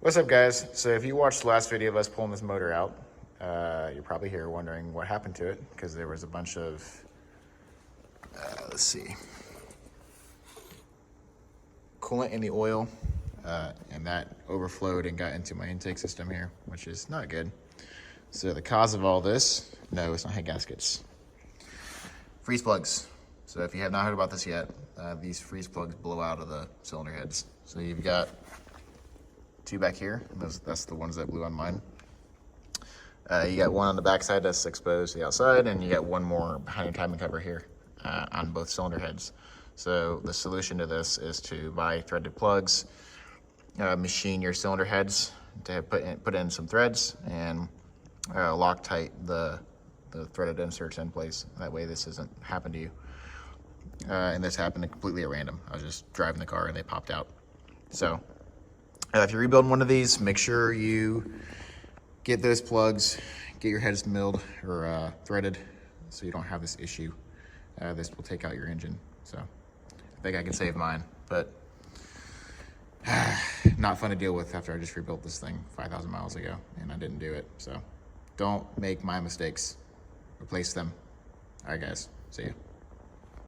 What's up, guys? So if you watched the last video of us pulling this motor out, you're probably here wondering what happened to it, because there was a bunch of, let's see, coolant in the oil, and that overflowed and got into my intake system here, which is not good. So the cause of all this, no, it's not head gaskets. Freeze plugs. So if you have not heard about this yet, these freeze plugs blow out of the cylinder heads. So you've got two back here, and that's the ones that blew on mine. You got one on the back side that's exposed to the outside, and you got one more behind your timing cover here on both cylinder heads. So the solution to this is to buy threaded plugs, machine your cylinder heads to put in some threads, and lock tight the threaded inserts in place. That way this doesn't happen to you. And this happened completely at random. I was just driving the car and they popped out. So if you're rebuilding one of these, make sure you get those plugs, get your heads milled or threaded so you don't have this issue. This will take out your engine. So I think I can save mine, but not fun to deal with after I just rebuilt this thing 5,000 miles ago and I didn't do it. So don't make my mistakes, replace them. All right, guys, see ya.